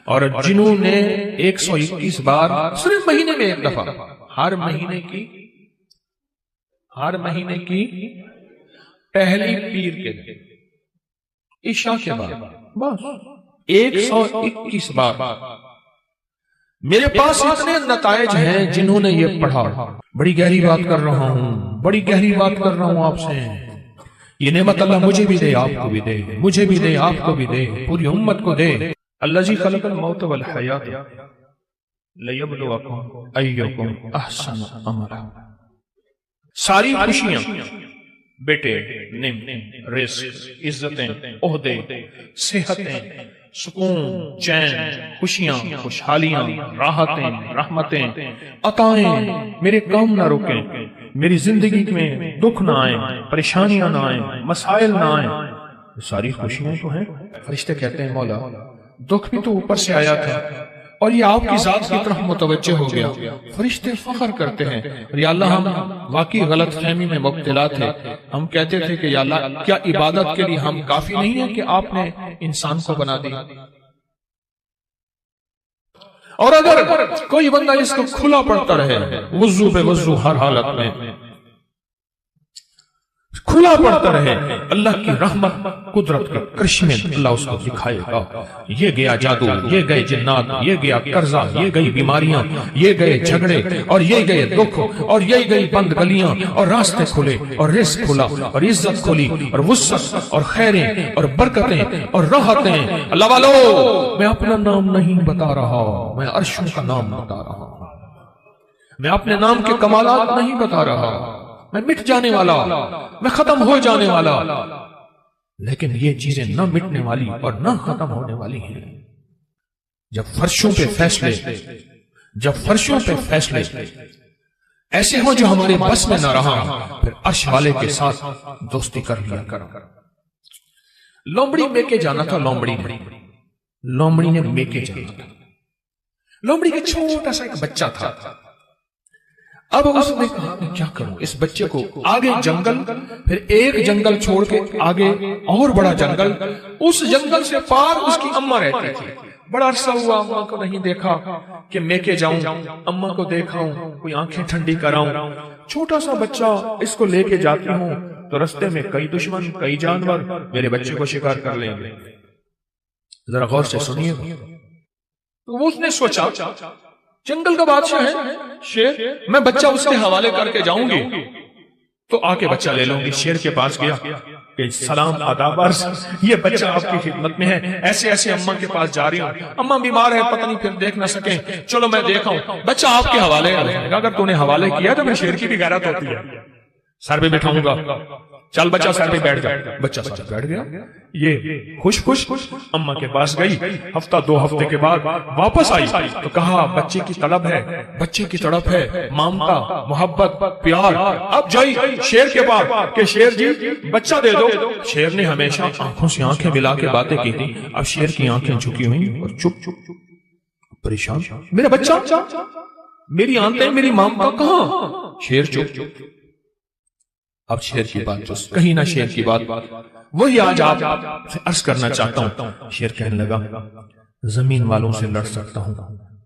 اور جنہوں نے 121 بار صرف مہینے میں ایک دفعہ، ہر مہینے کی پہلی پیر کے دن عشاء کے بعد بس 121 بار. میرے پاس اتنے نتائج ہیں جنہوں نے یہ پڑھا. بڑی گہری بات کر رہا ہوں آپ سے. یہ نعمت اللہ مجھے بھی دے، آپ کو بھی دے، مجھے بھی دے، آپ کو بھی دے، پوری امت کو دے. الذی خلق الموت والحیات لیبلوکم ایکم احسن عملا. ساری خوشیاں، بیٹے، نعمت، رزق، عزتیں، عہدے، صحتیں، سکون، چین، خوشیاں، خوشحالیاں، راحتیں، رحمتیں، عطائیں، میرے کام نہ رکیں، میری زندگی میں دکھ نہ آئیں، پریشانیاں نہ آئیں، مسائل نہ آئیں. ساری خوشیاں تو ہیں. فرشتے کہتے ہیں مولا دکھ بھی تو اوپر سے آیا تھا اور یہ آپ کی ذات کی طرف متوجہ ہو گیا. فرشتے فخر کرتے ہیں یا اللہ ہم واقعی غلط فہمی میں مبتلا تھے. ہم کہتے تھے کہ یا اللہ کیا عبادت کے لیے ہم کافی نہیں ہیں کہ آپ نے انسان کو بنا دیا. اور اگر کوئی بندہ اس کو کھلا پڑتا رہے وضو پہ وضو ہر حالت میں کھلا پڑتا رہے، اللہ کی رحمت قدرت کے کرشمے اللہ اس کو دکھائے گا. یہ گیا جادو، یہ گئے جنات، یہ گیا قرضہ، یہ گئی بیماریاں، یہ گئے جھگڑے، اور یہ گئے دکھ، اور یہ گئی بند گلیاں، اور راستے کھلے، اور رزق کھلا، اور عزت کھلی، اور وسعت، اور خیریں، اور برکتیں، اور راحتیں. اللہ والو میں اپنا نام نہیں بتا رہا، میں عرشوں کا نام بتا رہا ہوں. میں اپنے نام کے کمالات نہیں بتا رہا. میں مٹ جانے والا، میں ختم ہو جانے والا، لیکن یہ چیزیں نہ مٹنے والی اور نہ ختم ہونے والی ہیں. جب فرشوں پہ فیصلے ایسے ہو جو ہمارے بس میں نہ رہا، پھر عرش والے کے ساتھ دوستی کر لیا کر. لومڑی میکے جانا تھا. لومڑی نے میکے جانا تھا. لومڑی کا چھوٹا سا ایک بچہ تھا. اب اس نے کہا میں کیا کروں اس بچے کو. آگے جنگل، پھر ایک جنگل چھوڑ کے آگے اور بڑا جنگل، اس جنگل سے پار اس کی اماں رہتی تھی. بڑا عرصہ ہوا اماں کو نہیں دیکھا کہ میں کے جاؤں، اماں کو دیکھاؤں، کوئی آنکھیں ٹھنڈی کراؤں. چھوٹا سا بچہ اس کو لے کے جاتی ہوں تو رستے میں کئی دشمن، کئی جانور میرے بچے کو شکار کر لیں گے. ذرا غور سے سنیے. تو اس نے سوچا جنگل کا بادشاہ ہے شیر، میں بچہ اس کے حوالے کر کے جاؤں گی تو آ کے بچہ لے لوں گی. شیر کے پاس گیا کہ سلام آداب عرض، یہ بچہ آپ کی خدمت میں ہے، ایسے ایسے اماں کے پاس جا رہی ہوں، اماں بیمار ہے پتہ نہیں پھر دیکھ نہ سکیں، چلو میں دیکھاؤں، بچہ آپ کے حوالے ہے. اگر تو نے حوالے کیا تو میں شیر کی بھی غیرت ہوتی ہے، سر پہ بٹھاؤں گا. چل بچہ سر پہ بیٹھ جا. بچہ سر پہ بیٹھ گیا. یہ خوش اماں کے پاس گئی. ہفتہ 2 ہفتے کے بعد واپس آئی تو کہا بچے کی تڑپ ہے، مامتا، محبت، پیار. اب جائی شیر کے پاس کہ شیر جی بچہ دے دو. شیر نے ہمیشہ آنکھوں سے آنکھیں ملا کے باتیں کی تھی. اب شیر کی آنکھیں جھکی ہوئی اور چپ پریشان. میرا بچہ، میری آنکھیں، میری مامتا کہاں؟ شیر چپ. اب شیر کی بات کہیں نہ شیر کی بات وہی آج آپ سے عرض کرنا چاہتا ہوں. شیر کہنے لگا زمین والوں سے لڑ سکتا ہوں،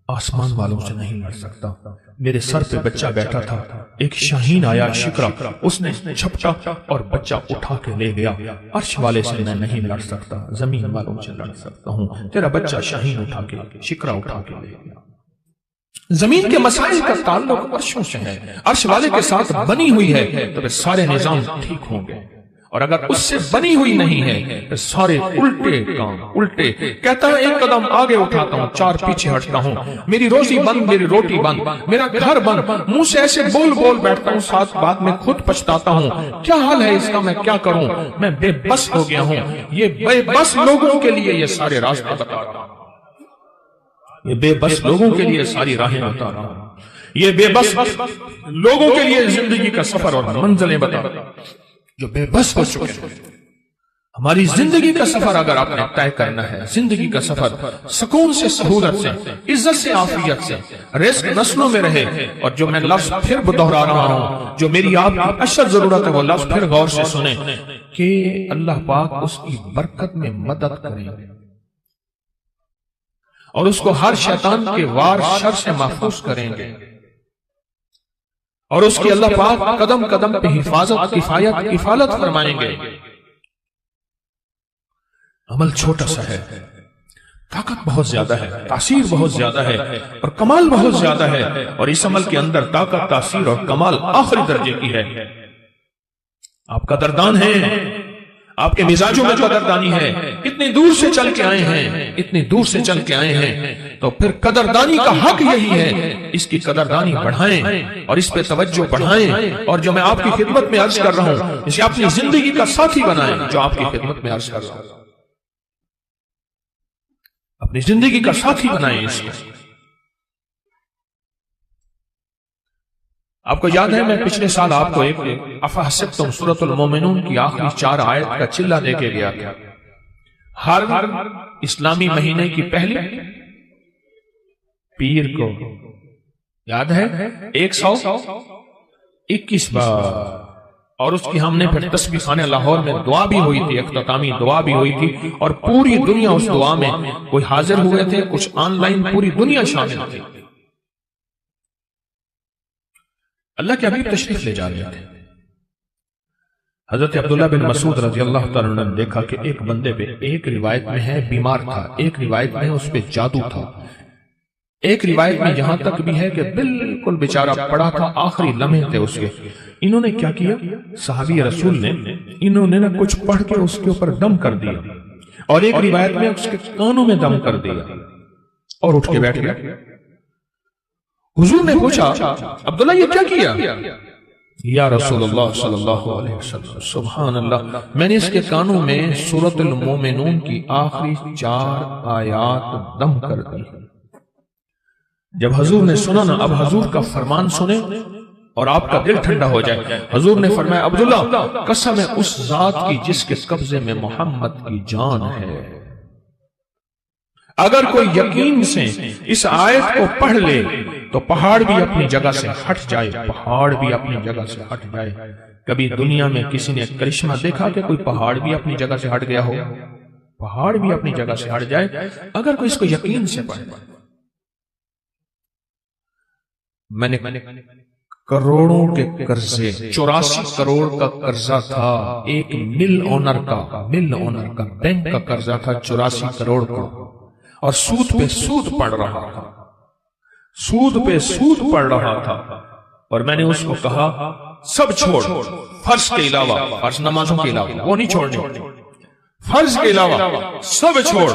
آسمان والوں سے نہیں لڑ سکتا. میرے سر پہ بچہ بیٹھا تھا، ایک شاہین آیا شکرا، اس نے جھپٹا اور بچہ اٹھا کے لے گیا. عرش والے سے میں نہیں لڑ سکتا، زمین والوں سے لڑ سکتا ہوں. تیرا بچہ شاہین اٹھا کے، شکرا اٹھا کے لے گیا. زمین کے مسائل کا تعلق عرشوں سے ہے، عرش والے کے ساتھ بنی ہوئی ہے تو سارے نظام ٹھیک ہوں گے، اور اگر اس سے بنی ہوئی نہیں ہے تو سارے الٹے کام الٹے. کہتا ہے ایک قدم آگے اٹھاتا ہوں، 4 پیچھے ہٹتا ہوں. میری روزی بند، میری روٹی بند، میرا گھر بند. منہ سے ایسے بول بیٹھتا ہوں، ساتھ بات میں خود پچھتاتا ہوں. کیا حال ہے اس کا، میں کیا کروں، میں بے بس ہو گیا ہوں. یہ بے بس لوگوں کے لیے یہ سارے راستے بتا رہا ہوں. یہ بے بس لوگوں کے لیے ساری راہیں بتا رہا ہوں. یہ بے بس لوگوں کے لیے زندگی کا سفر اور منزلیں بتا رہا ہوں جو بے بس ہو چکے ہیں. ہماری زندگی کا سفر اگر آپ نے طے کرنا ہے، زندگی کا سفر سکون سے، سہولت سے، عزت سے، عافیت سے، رزق نسلوں میں رہے. اور جو میں لفظ پھر دہرا رہا ہوں، جو میری آپ کی اشد ضرورت ہے، وہ لفظ پھر غور سے سنیں کہ اللہ پاک اس کی برکت میں مدد کرے. اور اس کو ہر شیطان کے وار شر سے محفوظ کریں گے، اور اس کی اللہ پاک قدم قدم پہ حفاظت، کفالت فرمائیں گے۔ عمل چھوٹا سا ہے، طاقت بہت زیادہ ہے، تاثیر بہت زیادہ ہے، اور کمال بہت زیادہ ہے، اور اس عمل کے اندر طاقت، تاثیر اور کمال آخری درجے کی ہے۔ آپ قدردان ہیں، آپ کے مزاجوں میں جو قدردانی ہے، اتنی دور سے چل کے آئے ہیں، اتنی دور سے چل کے آئے ہیں، تو پھر قدردانی کا حق یہی ہے، اس کی قدردانی بڑھائیں اور اس پہ توجہ بڑھائیں، اور جو میں آپ کی خدمت میں عرض کر رہا ہوں اسے اپنی زندگی کا ساتھی بنائیں، جو آپ کی خدمت میں عرض کر رہا ہوں اپنی زندگی کا ساتھی بنائیں اس کو۔ آپ کو یاد ہے میں پچھلے سال آپ کو ایک افحسبتم سورۃ المومنون کی آخری 4 آیت کا چلہ دے کے گیا تھا۔ ہر اسلامی مہینے کی پہلی پیر کو یاد ہے 121 بار، اور اس کی ہم نے پھر تسبیح خانہ لاہور میں دعا بھی ہوئی تھی، اختتامی دعا بھی ہوئی تھی، اور پوری دنیا اس دعا میں، کوئی حاضر ہوئے تھے، کچھ آن لائن، پوری دنیا شامل تھی۔ اللہ کے حبیب تشریف لے جا رہے تھے۔ حضرت عبداللہ بن مسعود رضی اللہ تعالیٰ عنہ نے دیکھا کہ ایک بندے پہ، ایک روایت میں ہے بیمار تھا، ایک روایت میں اس پہ جادو تھا، ایک روایت میں یہاں تک بھی ہے کہ بالکل بیچارہ پڑا تھا، آخری لمحے تھے اس کے۔ انہوں نے کیا کیا؟ صحابی رسول نے انہوں نے کچھ پڑھ کے اس کے اوپر دم کر دیا، اور ایک روایت میں اس کے کانوں میں دم کر دیا، اور اٹھ کے بیٹھ گیا۔ حضور نے پوچھا عبداللہ یہ کیا کیا؟ یا رسول اللہ صلی اللہ علیہ وسلم، سبحان اللہ، میں نے اس کے کانوں میں سورۃ المومنون کی آخری 4 آیات دم کر دی۔ جب حضور نے سنا نا، اب حضور کا فرمان سنیں اور آپ کا دل ٹھنڈا ہو جائے۔ حضور نے فرمایا عبداللہ قسم ہے اس ذات کی جس کے قبضے میں محمد کی جان ہے، اگر کوئی یقین سے اس آیت کو پڑھ لے تو پہاڑ بھی اپنی جگہ سے ہٹ جائے، پہاڑ بھی اپنی جگہ سے ہٹ جائے۔ کبھی دنیا میں کسی نے کرشمہ دیکھا کہ کوئی پہاڑ بھی اپنی جگہ سے ہٹ گیا ہو؟ پہاڑ بھی اپنی جگہ سے ہٹ جائے اگر کوئی اس کو یقین سے پڑھے۔ میں نے کروڑوں کے قرضے، 84 کروڑ کا قرضہ تھا، ایک مل اونر کا بینک کا قرضہ تھا 84 کروڑ کا، اور سود پہ سود پڑ رہا تھا، سود پہ سود پڑ رہا تھا، اور میں نے اس کو کہا سب چھوڑ، فرض کے علاوہ، فرض نمازوں کے علاوہ وہ نہیں چھوڑنے، فرض کے علاوہ سب چھوڑ،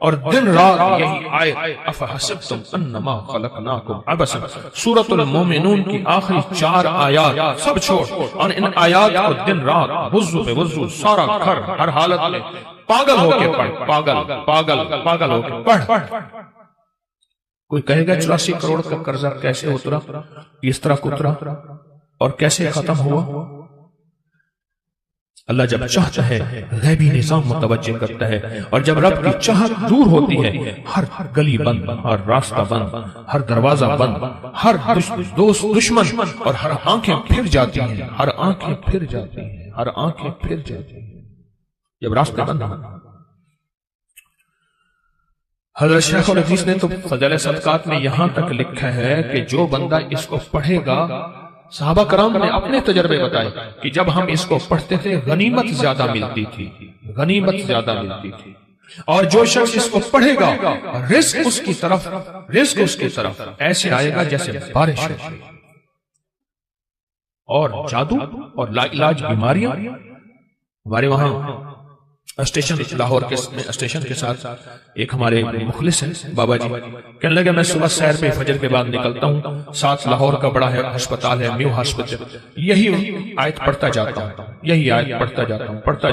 اور دن رات یہی آیت افحسبتم انما خلقناکم عبثا، سورۃ المومنون کی آخری 4 آیات سب چھوڑ، اور ان آیات کو دن رات وضو پہ وضو، سارا گھر ہر حالت میں پاگل ہو کے پڑھ، پاگل ہو کے پڑھ۔ کوئی کہے گا 84 کروڑ کا قرضہ کیسے اترا، اس طرح اترا اور کیسے ختم ہوا؟ اللہ جب چاہتا ہے غیبی نظام متوجہ کرتا ہے، اور جب رب کی چاہت دور ہوتی ہے ہر گلی بند، ہر راستہ بند، ہر دروازہ بند، ہر دوست دشمن، اور ہر آنکھیں پھر جاتی ہیں، ہر آنکھیں پھر جاتی ہیں، ہر آنکھیں پھر جاتی ہیں جب راستے بند ہیں۔ حضرت شیخ الحدیث نے تو فضائل صدقات میں یہاں تک لکھا ہے کہ جو بندہ اس کو پڑھے گا، صحابہ کرام نے اپنے تجربے بتائے کہ جب ہم اس کو پڑھتے تھے غنیمت زیادہ ملتی تھی، غنیمت زیادہ ملتی تھی، اور جو شخص اس کو پڑھے گا رزق اس کی طرف ایسے آئے گا جیسے بارش ہو، اور جادو اور لا علاج بیماریاں۔ ہمارے وہاں اسٹیشن لاہور کے اسٹیشن کے ساتھ ایک ہمارے مخلص ہیں بابا جی، کہنے لگے میں صبح سیر پہ فجر کے بعد نکلتا ہوں، ساتھ لاہور کا بڑا ہے ہسپتال ہے میو ہاسپٹل، یہی آیت پڑھتا جاتا ہوں، یہی آیت پڑھتا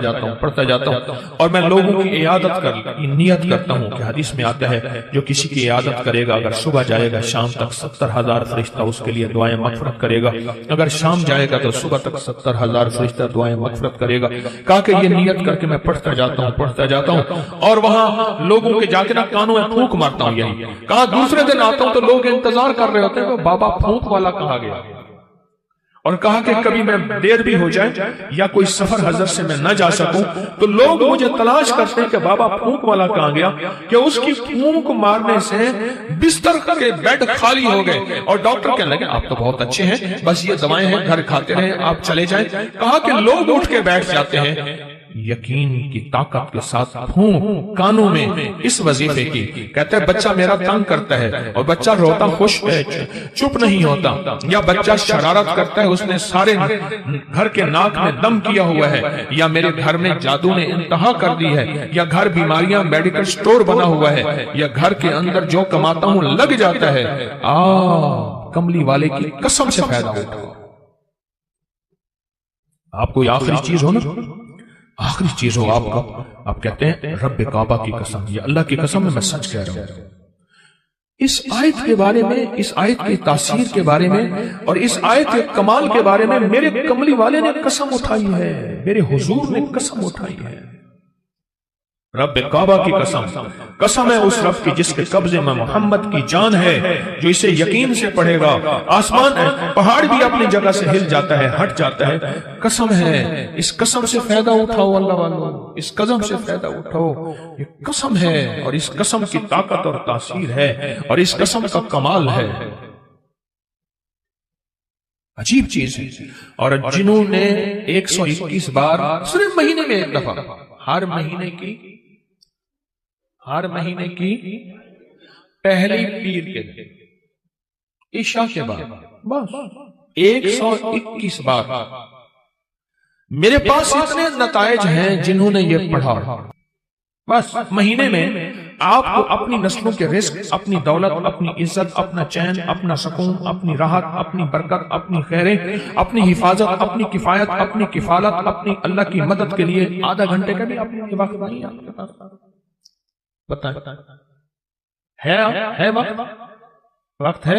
جاتا ہوں، اور میں لوگوں کی عیادت کر نیت کرتا ہوں کہ حدیث میں آتا ہے جو کسی کی عیادت کرے گا، اگر صبح جائے گا شام تک 70,000 فرشتہ اس کے لیے دعائیں مغفرت کرے گا، اگر شام جائے گا تو صبح تک 70,000 فرشتہ دعائیں مغفرت کرے گا۔ کہا کہ یہ نیت کر کے میں پڑھتا جاتا ہوں، اور وہاں لوگوں کے جا کے نا کانوں میں پھونک مارتا ہوں۔ یہی کہا دوسرے دن آتا ہوں تو لوگ انتظار کر رہے ہوتے ہیں کہ بابا پھونک والا کہاں گیا، اور کہا کہ کبھی میں دیر بھی ہو جائے یا کوئی سفر حضرت سے میں نہ جا سکوں تو لوگ مجھے تلاش کرتے ہیں کہ بابا پھونک والا کہاں گیا، کہ اس کی پھونک مارنے سے بستر کے بیڈ خالی ہو گئے اور ڈاکٹر کہنے لگے آپ تو بہت اچھے ہیں، بس یہ دوائیں ہیں گھر کھاتے رہیں، آپ چلے جائیں۔ کہا کہ لوگ اٹھ کے بیٹھ جاتے ہیں یقین کی طاقت کے ساتھ پھونک کانوں میں اس وظیفے کی، کہتے ہیں بچہ میرا تنگ کرتا ہے اور بچہ روتا خوش ہے چپ نہیں ہوتا، یا بچہ شرارت کرتا ہے اس نے سارے گھر کے ناک میں دم کیا ہوا ہے، یا میرے گھر میں جادو نے انتہا کر دی ہے، یا گھر بیماریاں میڈیکل سٹور بنا ہوا ہے، یا گھر کے اندر جو کماتا ہوں لگ جاتا ہے، کملی والے کی قسم سے فائدہ اٹھاؤ۔ آپ کوئی آخری چیز ہو نا، آخری چیز ہو آپ کا، آپ کہتے ہیں رب کعبہ کی قسم، یہ اللہ کی قسم میں سچ کہہ رہا ہوں۔ اس آیت کے بارے میں، اس آیت کی تاثیر کے بارے میں اور اس آیت کے کمال کے بارے میں میرے کملی والے نے قسم اٹھائی ہے، میرے حضور نے قسم اٹھائی ہے، رب کعبہ کی قسم، قسم ہے اس رب کی جس کے قبضے میں محمد کی جان ہے، جو اسے یقین سے پڑھے گا آسمان پہاڑ بھی اپنی جگہ سے ہل جاتا ہے، ہٹ جاتا ہے، قسم ہے، اس قسم سے فائدہ اٹھاؤ اللہ والو، اس قسم سے فائدہ اٹھاؤ، یہ قسم ہے اور اس قسم کی طاقت اور تاثیر ہے اور اس قسم کا کمال ہے، عجیب چیز ہے۔ اور جنہوں نے 121 بار صرف مہینے میں ایک دفعہ، ہر مہینے کی پہلی پیر کے دن عشاء کے بعد بس 121 بار، میرے پاس اتنے نتائج ہیں جنہوں نے یہ پڑھا، بس مہینے میں آپ کو اپنی نسلوں کے رزق، اپنی دولت، اپنی عزت، اپنا چین، اپنا سکون، اپنی راحت، اپنی برکت، اپنی خیریں، اپنی حفاظت، اپنی کفایت، اپنی کفالت، اپنی اللہ کی مدد کے لیے آدھا گھنٹے کا بھی اپنے وقت نہیں آپ کے پاس، بتائیں ہے وقت ہے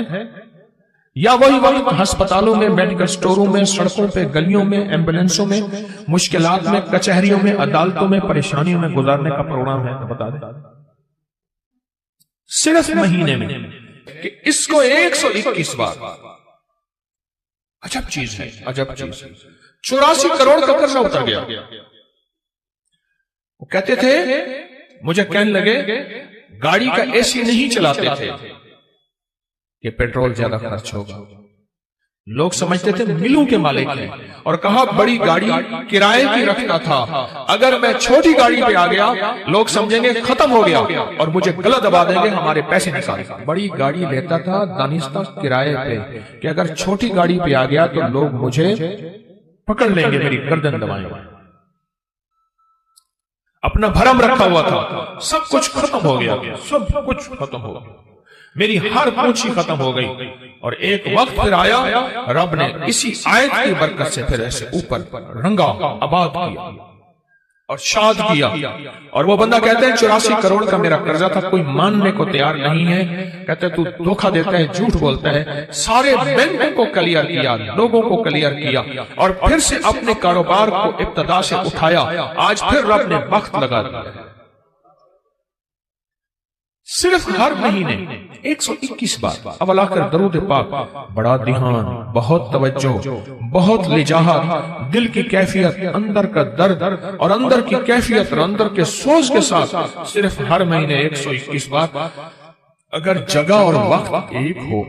یا وہی وقت ہسپتالوں میں، میڈیکل سٹوروں میں، سڑکوں پہ، گلیوں میں، ایمبولینسوں میں، مشکلات میں، کچہریوں میں، عدالتوں میں، پریشانیوں میں گزارنے کا پروگرام ہے؟ تو بتا دیں صرف مہینے میں کہ اس کو 121 بار، عجب چیز ہے، عجب چیز ہے۔ 84 کروڑ کا قرضہ اتر گیا، وہ کہتے تھے، مجھے کہنے لگے گاڑی کا اے سی نہیں چلاتے تھے کہ پیٹرول زیادہ خرچ ہوگا، لوگ سمجھتے تھے ملوں کے مالک ہیں، اور کہا بڑی گاڑی کرائے کی رکھتا تھا، اگر میں چھوٹی گاڑی پہ آ گیا لوگ سمجھیں گے ختم ہو گیا اور مجھے گلا دبا دیں گے، ہمارے پیسے نکال گا۔ بڑی گاڑی لیتا تھا دانستہ کرائے پہ کہ اگر چھوٹی گاڑی پہ آ گیا تو لوگ مجھے پکڑ لیں گے، میری گردن دبائیں گے۔ اپنا بھرم رکھا ہوا تھا، سب کچھ ختم ہو گیا، سب کچھ ختم ہو گیا، میری ہر پونچھی ختم ہو گئی۔ اور ایک وقت پھر آیا، رب نے اسی آیت کی برکت سے پھر ایسے اوپر رنگا، آباد کیا اور شاد کیا۔ اور وہ بندہ کہتے ہیں 84 کروڑ کا میرا قرضہ تھا، کوئی ماننے کو تیار نہیں ہے، کہتے تو دھوکہ دیتا ہے، جھوٹ بولتا ہے۔ سارے بینکوں کو کلیئر کیا، لوگوں کو کلیئر کیا، اور پھر سے اپنے کاروبار کو ابتدا سے اٹھایا۔ آج پھر رب نے وقت لگا دیا، صرف ہر مہینے 121 بار اول آخر درود پاک، بڑا دھیان، بہت توجہ، بہت لجاہت، دل کی کیفیت، اندر کا درد اور اندر کی کیفیت اور اندر کے سوز کے ساتھ صرف ہر مہینے 121 بار۔ اگر جگہ اور وقت ایک ہو،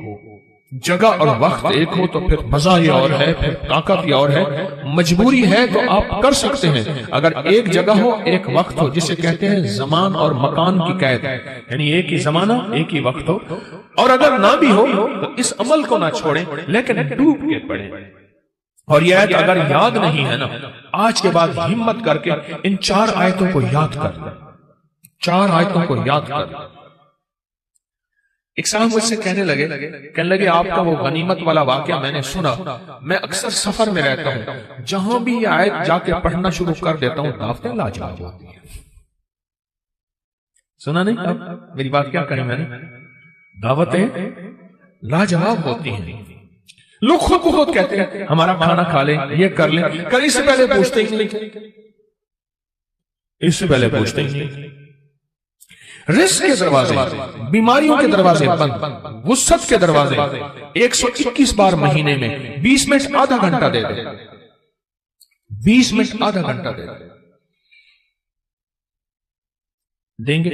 جگہ اور وقت ایک ہو تو پھر مزہ ہی اور ہے، پھر طاقت ہی اور ہے۔ مجبوری ہے تو آپ کر سکتے ہیں، اگر ایک جگہ ہو، ایک وقت ہو، جسے کہتے ہیں زمان اور مکان کی قید، یعنی ایک ہی زمانہ، ایک ہی وقت ہو، اور اگر نہ بھی ہو تو اس عمل کو نہ چھوڑیں لیکن ڈوب کے پڑھیں۔ اور یہ آیت اگر یاد نہیں ہے نا، آج کے بعد ہمت کر کے ان 4 آیتوں کو یاد کر لیں، 4 آیتوں کو یاد کر لیں۔ ایک صاحب مجھ سے کہنے لگے آپ کا وہ غنیمت والا واقعہ میں نے سنا، میں اکثر سفر میں رہتا ہوں، جہاں بھی یہ آیت جا کے پڑھنا شروع کر دیتا ہوں، دعوتیں لاجواب ہوتی ہیں۔ سنا نہیں؟ اب میری بات کیا کہیں میں نے، دعوتیں لاجواب ہوتی ہیں۔ لوگ خود کو خود کہتے ہیں ہمارا کھانا کھا لیں، یہ کر لیں، اس سے پہلے پوچھتے ہی نہیں، اس سے پہلے پوچھتے ہی نہیں۔ رزق کے دروازے، بیماریوں کے دروازے بند، وسعت کے دروازے 121 بار مہینے میں 20 منٹ آدھا گھنٹہ دے دے، 20 منٹ آدھا گھنٹہ دے دیں گے۔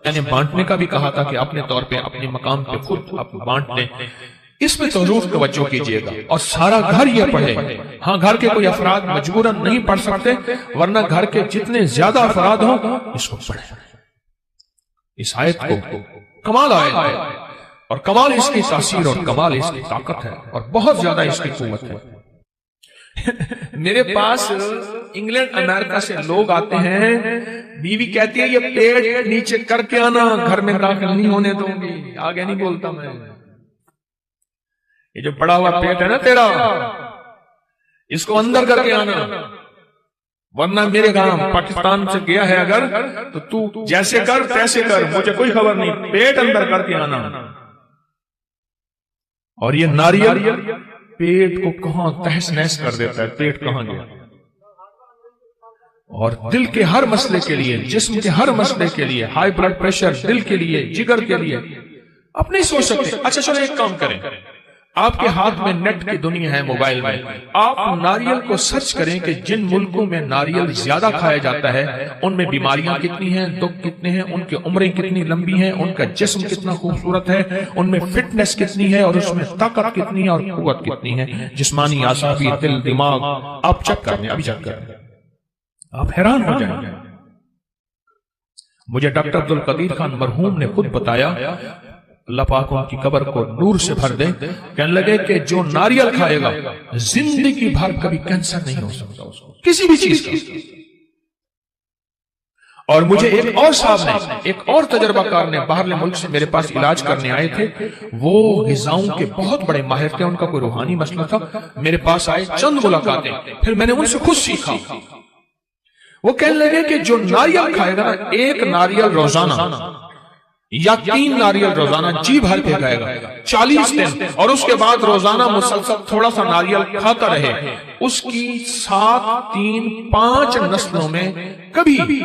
میں نے بانٹنے کا بھی کہا تھا کہ اپنے طور پہ اپنے مقام پہ خود آپ بانٹ لیں، اس میں ضرور توجہ کیجئے گا، اور سارا گھر یہ پڑھے۔ ہاں گھر کے کوئی افراد مجبوراً نہیں پڑھ سکتے، ورنہ گھر کے جتنے زیادہ افراد ہوں اس کو پڑھیں، اس آیت کو۔ کمال آیت ہے، اور کمال اس کی تاثیر اور کمال اس کی طاقت ہے، اور بہت زیادہ اس کی قوت ہے۔ میرے پاس انگلینڈ امریکہ سے لوگ آتے ہیں، بیوی کہتی ہے یہ پیٹ نیچے کر کے آنا، گھر میں داخل نہیں ہونے دوں گی۔ آگے نہیں بولتا میں، یہ جو بڑا ہوا پیٹ ہے نا تیرا، اس کو اندر کر کے آنا، ورنہ میرے گام پاکستان سے گیا ہے اگر تو تو جیسے کر تیسے کر، مجھے کوئی خبر نہیں، پیٹ اندر کر کے آنا۔ اور یہ ناریل پیٹ کو کہاں تہس نہس کر دیتا ہے، پیٹ کہاں گیا۔ اور دل کے ہر مسئلے کے لیے، جسم کے ہر مسئلے کے لیے، ہائی بلڈ پریشر، دل کے لیے، جگر کے لیے، آپ نہیں سوچ سکتے۔ اچھا چلو ایک کام کریں، آپ کے ہاتھ میں نیٹ کی دنیا ہے، موبائل میں، آپ ناریل کو سرچ کریں کہ جن ملکوں میں ناریل زیادہ کھایا جاتا ہے ان میں بیماریاں کتنی ہیں، دکھ کتنے ہیں، ان کی عمریں کتنی لمبی ہیں، ان کا جسم کتنا خوبصورت ہے، ان میں فٹنس کتنی ہے، اور اس میں طاقت کتنی ہے اور قوت کتنی ہے، جسمانی، اعصابی، دل، دماغ۔ آپ چیک کریں، ابھی چیک کریں، آپ حیران ہو جائیں گے۔ مجھے ڈاکٹر عبدالقدیر خان مرحوم نے خود بتایا، اللہ پاک ان کی قبر کو نور سے بھر دے، کہنے لگے کہ جو ناریل کھائے گا زندگی بھر کبھی کینسر نہیں ہو سکتا اس کو، کسی بھی چیز کا۔ اور مجھے ایک اور صاحب نے، ایک اور تجربہ کار نے باہرلے ملک سے میرے پاس علاج کرنے آئے تھے، وہ غذاؤں کے بہت بڑے ماہر تھے، ان کا کوئی روحانی مسئلہ تھا، میرے پاس آئے، چند ملاقاتیں، پھر میں نے ان سے خود سیکھا۔ وہ کہنے لگے کہ جو ناریل کھائے گا نا، ایک ناریل روزانہ یا 3 ناریل روزانہ جی بھر کے کھائے گا 40 دن، اور اس کے بعد روزانہ مسلسل تھوڑا سا ناریل کھاتا رہے، اس کی 7، 3، 5 نسلوں میں کبھی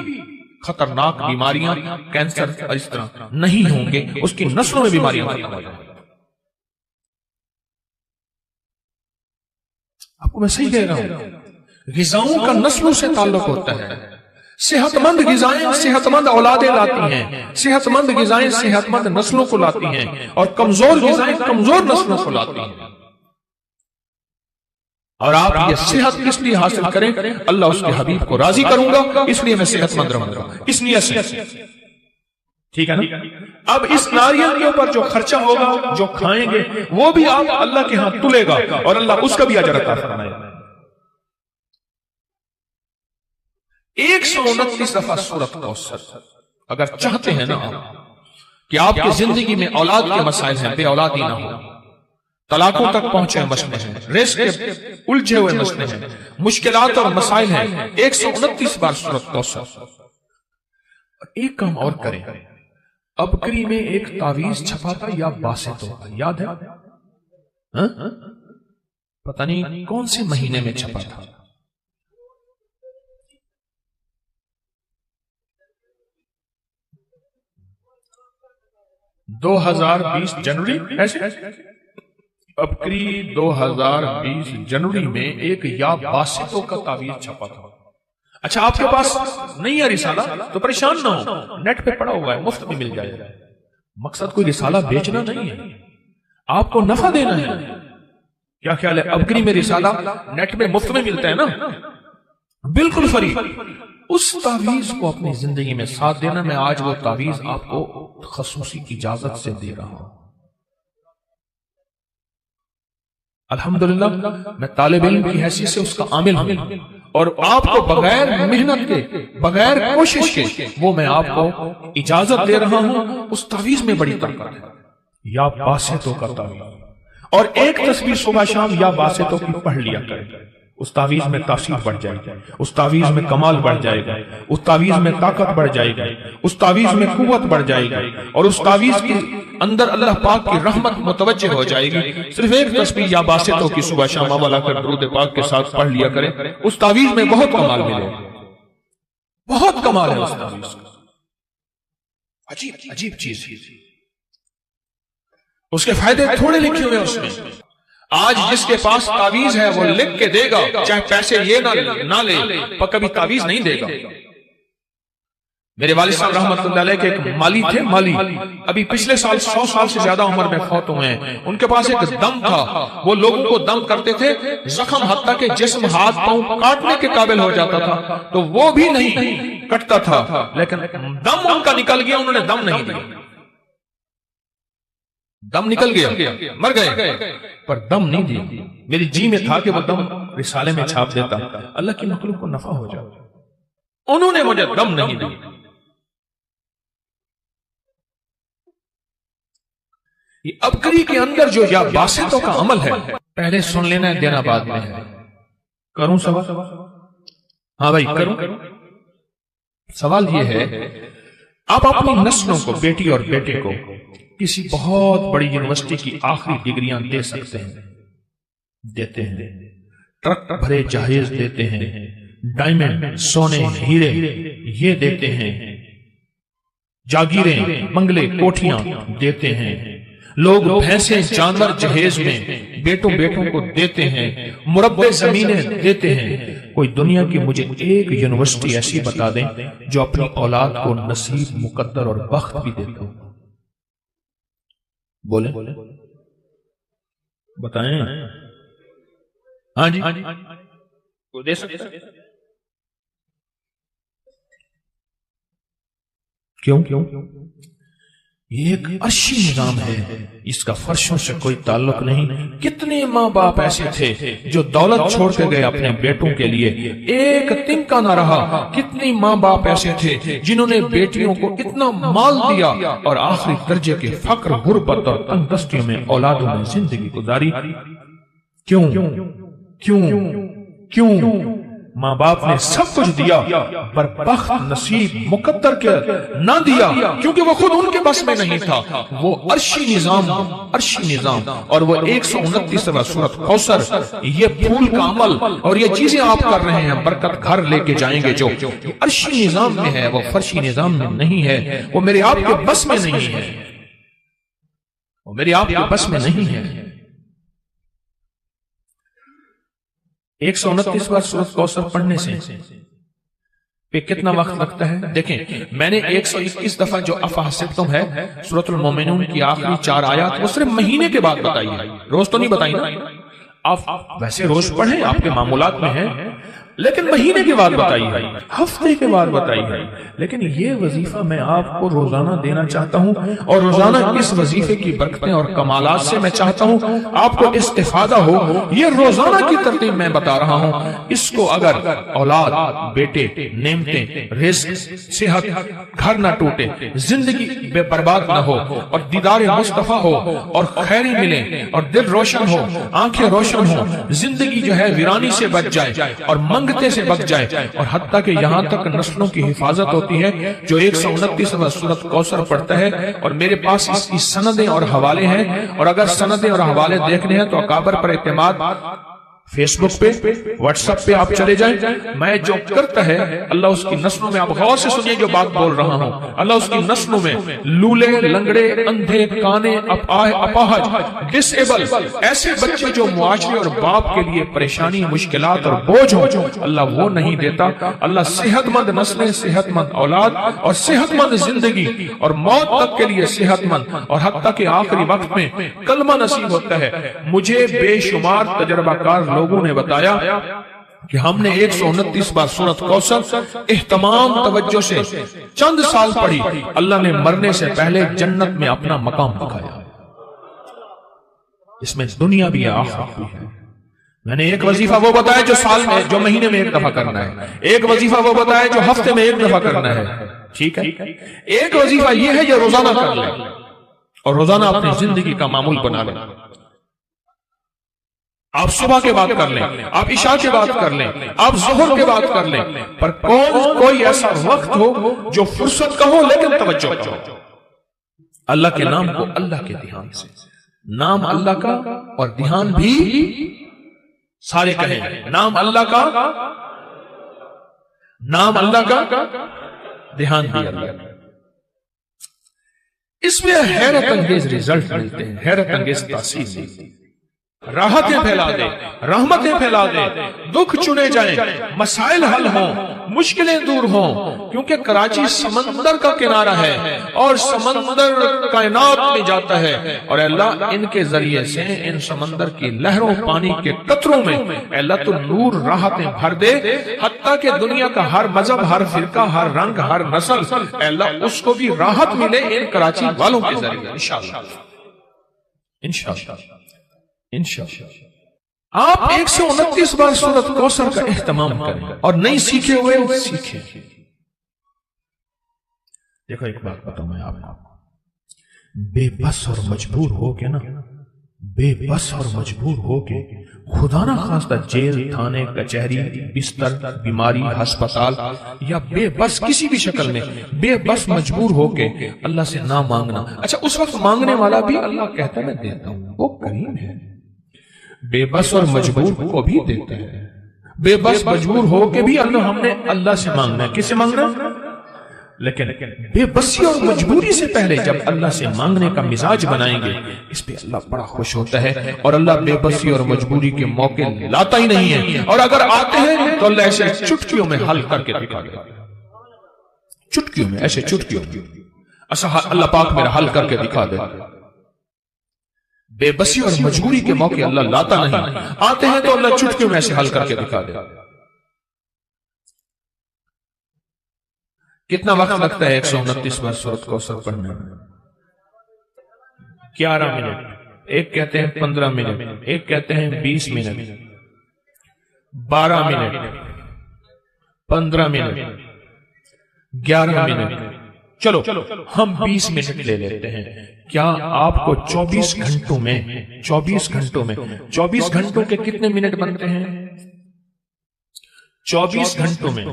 خطرناک بیماریاں، کینسر اس طرح نہیں ہوں گے، اس کی نسلوں میں بیماریاں ختم ہو جائیں گی۔ آپ کو میں صحیح کہہ رہا ہوں، غذاؤں کا نسلوں سے تعلق ہوتا ہے۔ صحت مند غذائیں صحت مند اولادیں لاتی ہیں، صحت مند غذائیں صحت مند نسلوں کو لاتی ہیں، اور کمزور غذائیں کمزور نسلوں کو لاتی ہیں۔ اور آپ یہ صحت کس لیے حاصل کریں؟ اللہ اس کے حبیب کو راضی کروں گا، اس لیے میں صحت مند رہوں گا، اس نیت سے، ٹھیک ہے نا؟ اب اس ناریل کے اوپر جو خرچہ ہوگا، جو کھائیں گے، وہ بھی آپ اللہ کے ہاں تلے گا، اور اللہ اس کا بھی اجر عطا فرمائے گا۔ 129 دفعہ سورۃ کوثر، اگر چاہتے ہیں نا کہ آپ کی زندگی میں اولاد کے مسائل ہیں، بے اولادی نہ ہو، طلاقوں تک پہنچے مسئلے ہیں، رزق کے الجھے ہوئے مسئلے ہیں، مشکلات اور مسائل ہیں، 129 بار سورۃ کوثر۔ ایک کام اور کریں، ابکری میں ایک تعویذ چھپا تھا یا باسط ہوگا، یاد ہے؟ پتہ نہیں کون سے مہینے میں چھپا تھا، 2020 جنوری، ایسے ابکری 2020 جنوری میں ایک یا باسطوں کا تعویذ چھپا تھا۔ اچھا آپ کے پاس نہیں ہے رسالہ تو پریشان نہ ہو، نیٹ پہ پڑا ہوا ہے، مفت میں مل جائے گا۔ مقصد کوئی رسالہ بیچنا نہیں ہے، آپ کو نفع دینا ہے۔ کیا خیال ہے؟ ابکری میں رسالہ نیٹ میں مفت میں ملتا ہے نا، بالکل فری۔ اس تعویذ کو اپنی زندگی میں ساتھ دینا۔ میں آج وہ تعویذ آپ کو خصوصی اجازت سے دے رہا ہوں۔ الحمدللہ میں طالب علم کی حیثیت سے اس کا عامل ہوں، اور آپ کو بغیر محنت کے، بغیر کوشش کے، وہ میں آپ کو اجازت دے رہا ہوں۔ اس تعویذ میں بڑی طاقت ہے، یا باسطوں کا تعویذ، اور ایک تسبیح صبح شام یا باسطوں کی پڑھ لیا کریں۔ اس تعویذ میں تاثیر بڑھ جائے گی، اس تعویذ میں کمال بڑھ جائے گا، اس تعویذ میں طاقت بڑھ جائے گی، اس تعویذ میں قوت بڑھ جائے گی، اور اس تعویذ کے اندر اللہ پاک کی رحمت متوجہ ہو جائے گی۔ صرف ایک تسبیح یا باسطوں کی صبح شام والا کر درود پاک کے ساتھ پڑھ لیا کریں، اس تعویذ میں بہت کمال ملے گا، بہت کمال ہے اس تعویذ کا۔ عجیب عجیب چیز ہے، اس کے فائدے تھوڑے لکھے ہوئے اس میں۔ آج جس کے پاس تعویذ ہے وہ لکھ کے دے گا، چاہے پیسے یہ نہ لے، پر کبھی تعویذ نہیں دے گا۔ میرے والد صاحب رحمۃ اللہ علیہ کے ایک مالی تھے، مالی ابھی پچھلے سال 100 سال سے زیادہ عمر میں فوت ہوئے ہیں۔ ان کے پاس ایک دم تھا، وہ لوگوں کو دم کرتے تھے، زخم حتیٰ کہ جسم ہاتھ پاؤں کاٹنے کے قابل ہو جاتا تھا تو وہ بھی نہیں کٹتا تھا، لیکن دم ان کا نکل گیا، انہوں نے دم نہیں دیا۔ دم نکل گیا، مر گئے، پر دم نہیں دیا۔ میری جی میں تھا کہ وہ دم رسالے میں چھاپ دیتا، اللہ کی مخلوق کو نفع ہو جاتا، انہوں نے مجھے دم نہیں دیا۔ یہ ابکری کے اندر جو یا باسطوں کا عمل ہے، پہلے سن لینا ہے، دینا بعد میں ہے۔ کروں سوال؟ ہاں بھائی کروں۔ سوال یہ ہے، آپ اپنی نسلوں کو، بیٹی اور بیٹے کو کسی بہت بڑی یونیورسٹی کی آخری ڈگریاں دے سکتے ہیں، دیتے ہیں، ٹرک بھرے جہیز دیتے ہیں، ڈائمنڈ، سونے، ہیرے یہ دیتے ہیں، جاگیریں، بنگلے، کوٹھیاں دیتے ہیں، لوگ بھینسیں، جانور جہیز میں بیٹوں کو دیتے ہیں، مربع زمینیں دیتے ہیں۔ کوئی دنیا کی مجھے ایک یونیورسٹی ایسی بتا دیں جو اپنی اولاد کو نصیب، مقدر اور بخت بھی دیتے ہو، بولیں، بتائیں۔ ہاں جی، کوئی دے سکتا ہے؟ کیوں؟ یہ ایک عرشی نظام ہے، اس کا فرشوں سے کوئی تعلق نہیں۔ کتنے ماں باپ ایسے تھے جو دولت چھوڑ کے گئے اپنے بیٹوں کے لیے، ایک تن کا نہ رہا۔ کتنی ماں باپ ایسے تھے جنہوں نے بیٹیوں کو اتنا مال دیا اور آخری درجے کے فقر، غربت اور تنگ دستیوں میں اولادوں نے زندگی گزاری۔ کیوں؟ کیوں؟ کیوں؟ ماں باپ نے سب کچھ دیا پر بخت، نصیب، مقدر کے نہ دیا، کیونکہ وہ خود ان کے بس میں نہیں تھا۔ وہ عرشی نظام، اور وہ 129واں سورۃ کوثر، یہ پھول کا عمل اور یہ چیزیں آپ کر رہے ہیں، برکت گھر لے کے جائیں گے، جو عرشی نظام میں ہے، وہ فرشی نظام میں نہیں ہے، وہ میرے آپ کے بس میں نہیں ہے، وہ میرے آپ کے بس میں نہیں ہے۔ 129واں سورۃ کوثر پڑھنے سے پہ کتنا وقت لگتا ہے؟ دیکھیں، میں نے 121 دفعہ جو افحسبتم ہے، سورۃ المومنون کی آخری 4 آیات، وہ صرف مہینے کے بعد بتائی ہے، روز تو نہیں بتائی نا۔ آپ ویسے روز پڑھیں، آپ کے معمولات میں ہے، لیکن مہینے کے بعد بتائی ہے، ہفتے کے بعد بتائی ہے۔ لیکن یہ وظیفہ میں آپ کو روزانہ دینا چاہتا ہوں، اور روزانہ اس وظیفے کی برکتیں اور کمالات سے میں چاہتا ہوں آپ کو استفادہ ہو۔ یہ روزانہ کی ترتیب میں بتا رہا ہوں، اس کو اگر اولاد، بیٹے، نعمتیں، رزق، صحت، گھر نہ ٹوٹے، زندگی بے برباد نہ ہو، اور دیدار مصطفیٰ ہو، اور خیری ملے، اور دل روشن ہو، آنکھیں روشن ہو، زندگی جو ہے ویرانی سے بچ جائے اور منگتے سے بچ جائے، اور حتیٰ کہ یہاں تک نسلوں کی حفاظت ہوتی ہے۔ جو 129واں سورۃ کوثر پڑھتا ہے، اور میرے پاس اس کی سندیں اور حوالے ہیں، اور اگر سندیں اور حوالے دیکھنے ہیں تو اکابر پر اعتماد فیس بک پہ، واٹس ایپ پہ آپ چلے جائیں۔ میں جو کرتا ہے، اللہ اس کی نسلوں میں، آپ غور سے سنیے جو بات بول رہا ہوں، اللہ اس کی نسلوں میں لولے، لنگڑے، اندھے، کانے، اپاہج، ڈس ایبل، ایسے بچے جو معاشرے اور باپ کے لیے پریشانی، مشکلات اور بوجھ ہو، اللہ وہ نہیں دیتا۔ اللہ صحت مند نسلیں، صحت مند اولاد اور صحت مند زندگی اور موت تک کے لیے صحت مند، اور حتیٰ کہ آخری وقت میں کلمہ نصیب ہوتا ہے۔ مجھے بے شمار تجربہ کار لوگوں نے بتایا کہ ہم نے 129واں سورۃ کوثر اہتمام توجہ سے چند سال پڑھی، اللہ نے مرنے سے پہلے جنت میں اپنا مقام دکھایا۔ اس میں دنیا بھی ہے، آخرت بھی ہے۔ میں نے ایک وظیفہ وہ بتایا جو سال میں، جو مہینے میں ایک دفعہ کرنا ہے، ایک وظیفہ وہ بتایا جو ہفتے میں ایک دفعہ کرنا ہے، ٹھیک ہے؟ ایک وظیفہ یہ ہے جو روزانہ کر لیں، اور روزانہ اپنی زندگی کا معمول بنا لیں۔ آپ صبح کے بعد کر لیں، آپ عشاء کے بعد کر لیں، آپ ظہر کے بعد کر لیں، پر کوئی ایسا وقت ہو جو فرصت کا ہو لیکن توجہ کا ہو۔ اللہ کے نام کو اللہ کے دھیان سے، نام اللہ کا اور دھیان بھی، سارے کہیں نام اللہ کا، نام اللہ کا، دھیان بھی اللہ کا۔ اس میں حیرت انگیز ریزلٹ ملتے ہیں، حیرت انگیز تاثیر ملتی ہے، راحتیں پھیلا دے، رحمتیں پھیلا دے، دکھ چنے جائیں، مسائل حل ہوں، مشکلیں دور ہوں، کیونکہ کراچی سمندر کا کنارہ ہے اور سمندر کائنات میں جاتا ہے، اور اللہ ان کے ذریعے سے ان سمندر کی لہروں پانی کے قطروں میں اللہ تو نور راحتیں بھر دے، حتیٰ کہ دنیا کا ہر مذہب، ہر فرقہ، ہر رنگ، ہر نسل، اللہ اس کو بھی راحت ملے ان کراچی والوں کے ذریعے انشاءاللہ انشاءاللہ انشاءاللہ۔ آپ 129 بار سورۃ کوثر کا اہتمام کریں اور نہیں سیکھے ہوئے سیکھیں۔ دیکھو ایک بات بتاؤں میں آپ کو، بے بس اور مجبور ہو کے نا، بے بس اور مجبور ہو کے خدا نہ خواستہ جیل، تھانے، کچہری، بستر، بیماری، ہسپتال، یا بے بس کسی بھی شکل میں بے بس مجبور ہو کے اللہ سے نہ مانگنا۔ اچھا اس وقت مانگنے والا بھی اللہ کہتا ہے میں دیتا ہوں، وہ کریم ہے، بے بس اور مجبور کو بھی دیتا ہے۔ بے بس مجبور ہو کے بھی اللہ ہم نے اللہ سے مانگنا ہے، کس سے مانگنا ہے؟ لیکن بے بسی اور مجبوری سے پہلے جب اللہ سے مانگنے کا مزاج بنائیں گے، اس پہ اللہ بڑا خوش ہوتا ہے، اور اللہ بے بسی اور مجبوری کے موقع لاتا ہی نہیں ہے، اور اگر آتے ہیں تو اللہ ایسے چٹکیوں میں حل کر کے دکھا دیتا ہے، چٹکیوں میں، ایسے چٹکیوں میں اللہ پاک میرا حل کر کے دکھا دیتا ہے۔ بے بسی اور مجبوری کے موقع اللہ لاتا نہیں، آتے ہیں تو اللہ چٹکیوں میں ایسے حل کر کے دکھا دیتا ہے۔ کتنا وقت لگتا ہے 129 بار سورۃ کوثر پڑھنے میں؟ 11 منٹ، ایک کہتے ہیں 15 منٹ، ایک کہتے ہیں 20 منٹ، 12 منٹ، 15 منٹ، 11 منٹ، چلو ہم 20 منٹ لے لیتے ہیں۔ کیا آپ کو 24 گھنٹوں میں 24 گھنٹوں کے کتنے منٹ بنتے ہیں؟ 24 گھنٹوں میں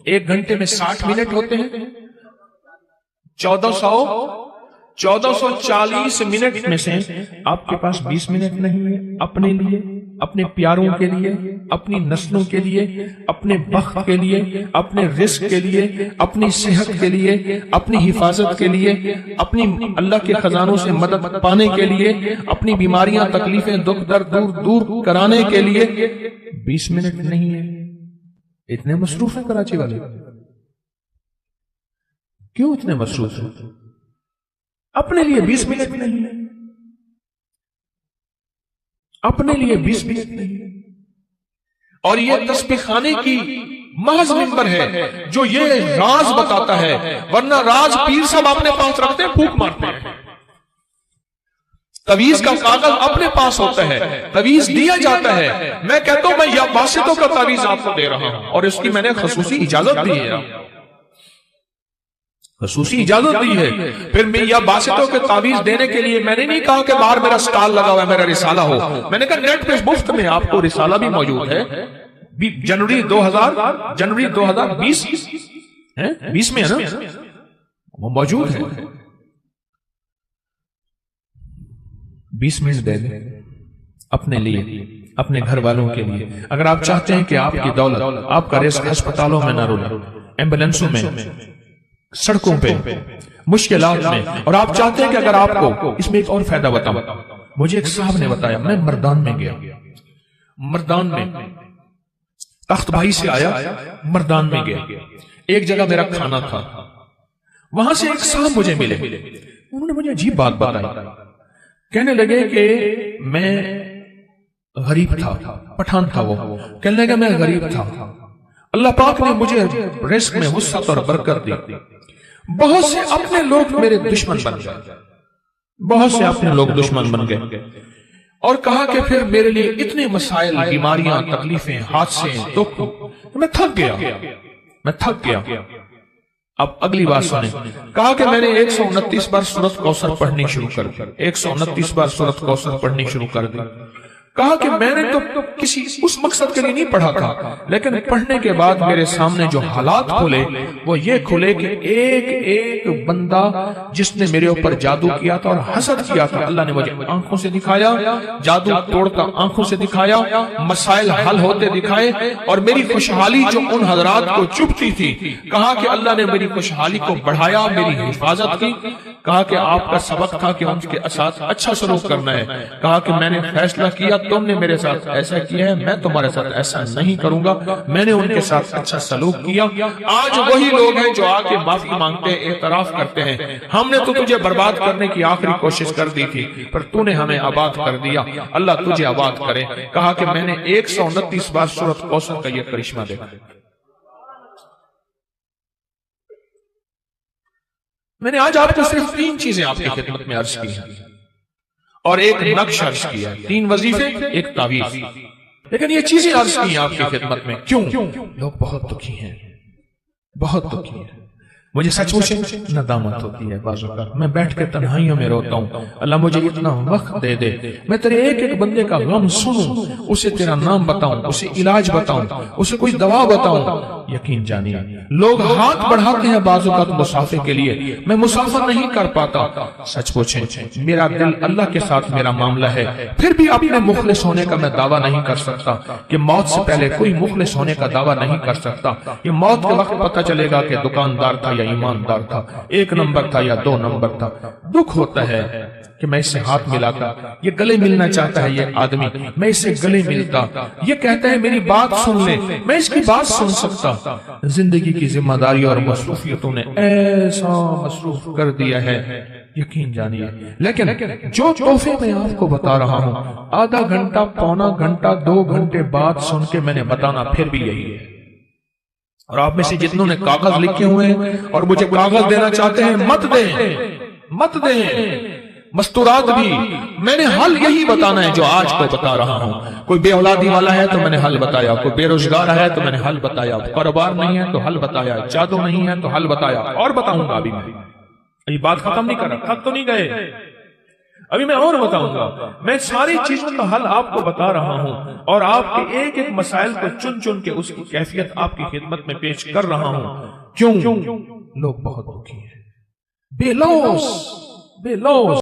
ایک گھنٹے میں 60 منٹ ہوتے ہیں، 1440 منٹ میں سے آپ کے پاس 20 منٹ نہیں ہے اپنے لیے، اپنے پیاروں کے لیے، اپنی نسلوں کے لیے، اپنے بخت کے لیے، اپنے رزق کے لیے، اپنی صحت کے لیے، اپنی حفاظت کے لیے، اپنی اللہ کے خزانوں سے مدد پانے کے لیے، اپنی بیماریاں، تکلیفیں، دکھ درد دور کرانے کے لیے 20 منٹ نہیں ہے۔ اتنے مصروف ہیں کراچی والے، کیوں اتنے مصروف ہیں؟ اپنے لیے 20 منٹ نہیں ہے، اپنے لیے 20 منٹ نہیں ہے۔ اور یہ تسبیح خانے کی محض ممبر ہے جو یہ راز بتاتا ہے، ورنہ راز پیر صاحب اپنے پاس رکھتے ہیں، پھونک مارتے ہیں۔ تعویذ کا کاغذ اپنے پاس ہوتا ہے، تعویذ دیا جاتا ہے، میں کہتا ہوں میں یا واسطوں کا تعویذ آپ کو دے رہا ہوں، اور اس کی میں نے خصوصی اجازت دی ہے، خصوصی اجازت دی ہے۔ پھر میں یا واسطوں کے تعویذ دینے کے لیے میں نے نہیں کہا کہ باہر میرا سٹال لگا ہوا ہے، میرا رسالہ ہو، میں نے کہا نیٹ پہ مفت میں آپ کو رسالہ بھی موجود ہے، جنوری 2020 میں ہے نا، وہ موجود ہے۔ 20 منٹ دے دیں اپنے لیے، اپنے گھر والوں کے لیے۔ اگر آپ چاہتے ہیں کہ آپ کی دولت، آپ کا رزق ہسپتالوں میں نہ رولے، ایمبولینسوں میں، سڑکوں پہ، مشکلات میں، اور آپ چاہتے ہیں کہ اگر آپ کو اس میں ایک اور فائدہ بتاؤں، مجھے ایک صاحب نے بتایا، میں مردان میں گیا، مردان میں تخت بھائی سے آیا، مردان میں گیا، ایک جگہ میرا کھانا تھا، وہاں سے ایک صاحب مجھے ملے، انہوں نے مجھے عجیب بات بتائی، کہنے لگے کہ میں غریب تھا، پٹھان تھا، وہ کہنے لگا میں غریب تھا، اللہ پاک نے مجھے رزق میں وسعت اور برکت دی، بہت سے اپنے لوگ میرے دشمن بن گئے، بہت سے اپنے لوگ دشمن بن گئے، اور کہا کہ پھر میرے لیے اتنے مسائل، بیماریاں، تکلیفیں، حادثے، دکھ، میں تھک گیا۔ اب اگلی بات سنیں، کہا کہ میں نے 129 بار سورۃ کوثر پڑھنی شروع کر دی، 129 بار سورۃ کوثر پڑھنی شروع کر دی، کہا کہ میں نے تو کسی اس مقصد کے لیے نہیں پڑھا تھا، لیکن پڑھنے کے بعد میرے سامنے جو حالات کھلے وہ یہ کھلے کہ ایک ایک بندہ جس نے میرے اوپر جادو کیا تھا اور حسد کیا تھا، اللہ نے مجھے آنکھوں سے دکھایا، جادو توڑتا آنکھوں سے دکھایا، مسائل حل ہوتے دکھائے، اور میری خوشحالی جو ان حضرات کو چبھتی تھی، کہا کہ اللہ نے میری خوشحالی کو بڑھایا، میری حفاظت کی، کہا کہ آپ کا سبق تھا کہ ان کے ساتھ اچھا سلوک کرنا ہے، کہا کہ میں نے فیصلہ کیا تم نے میرے ساتھ ایسا کیا ہے، میں تمہارے ساتھ ایسا نہیں کروں گا، میں نے ان کے ساتھ اچھا سلوک کیا۔ آج وہی لوگ ہیں جو آ کے معافی مانگتے ہیں، اعتراف کرتے ہیں، ہم نے تو تجھے برباد کرنے کی آخری کوشش کر دی تھی پر تو نے ہمیں آباد کر دیا، اللہ تجھے آباد کرے۔ کہا کہ میں نے 129 بار سورۃ کوثر کا یہ کرشمہ دیکھا۔ میں نے آج آپ کو صرف 3 چیزیں آپ کی خدمت میں عرض کی ہیں اور ایک نقش عرض کیا، 3 وظیفے، ایک تعویذ، لیکن یہ چیزیں عرض کی ہیں آپ کی خدمت میں۔ کیوں؟ لوگ بہت دکھی ہیں، بہت دکھی ہیں۔ مجھے سچ مچ ندامت ہوتی ہے بعض اوقات، میں بیٹھ کے تنہائیوں میں روتا ہوں، اللہ مجھے اتنا وقت دے دے، میں تیرے ایک ایک بندے کا غم سنوں، اسے تیرا نام بتاؤں، اسے علاج بتاؤں، اسے کوئی دوا بتاؤں۔ یقین جانیے لوگ ہاتھ بڑھاتے ہیں بعض اوقات مسافر کے لیے، میں مسافر نہیں کر پاتا۔ سچ پوچھیں، میرا دل اللہ کے ساتھ میرا معاملہ ہے، پھر بھی اپنے مخلص ہونے کا میں دعویٰ نہیں کر سکتا کہ موت سے پہلے کوئی مخلص ہونے کا دعویٰ نہیں کر سکتا۔ یہ موت کے وقت پتہ چلے گا کہ دکاندار تھا یا ایماندار تھا، 1 نمبر تھا یا 2 نمبر تھا۔ دکھ ہوتا ہے کہ میں اس سے ہاتھ ملاتا، یہ گلے ملنا چاہتا ہے یہ آدمی، میں اس سے گلے ملتا، یہ کہتا ہے میری بات سن لے، میں اس کی بات سن سکتا۔ زندگی کی ذمہ داری اور مصروفیتوں نے ایسا مصروف کر دیا ہے، یقین جانیے۔ لیکن جو تحفے میں آپ کو بتا رہا ہوں، آدھا گھنٹہ، پونا گھنٹہ، 2 گھنٹے بعد سن کے میں نے بتانا پھر بھی یہی ہے۔ اور آپ میں سے جتنوں نے کاغذ لکھے ہوئے ہیں اور مجھے کاغذ دینا چاہتے ہیں، مت دیں، مت دیں، مستورات بھی، میں نے حل یہی بتانا ہے جو آج کو بتا رہا ہوں۔ کوئی بے اولادی والا ہے تو میں نے حل بتایا، کوئی بے روزگار ہے تو میں نے حل بتایا، کاروبار نہیں ہے تو حل بتایا، جادو نہیں ہے تو حل بتایا، اور بتاؤں گا۔ ابھی میں یہ بات ختم نہیں کر رہا، تھک تو نہیں گئے، ابھی میں اور بتاؤں گا۔ میں ساری چیزوں کا حل آپ کو بتا رہا ہوں اور آپ کے ایک ایک مسائل کو چن چن کے اس کی کیفیت آپ کی خدمت میں پیش کر رہا ہوں۔ کیوں؟ لوگ بہت دکھی ہیں، بے لوث، بے لوث۔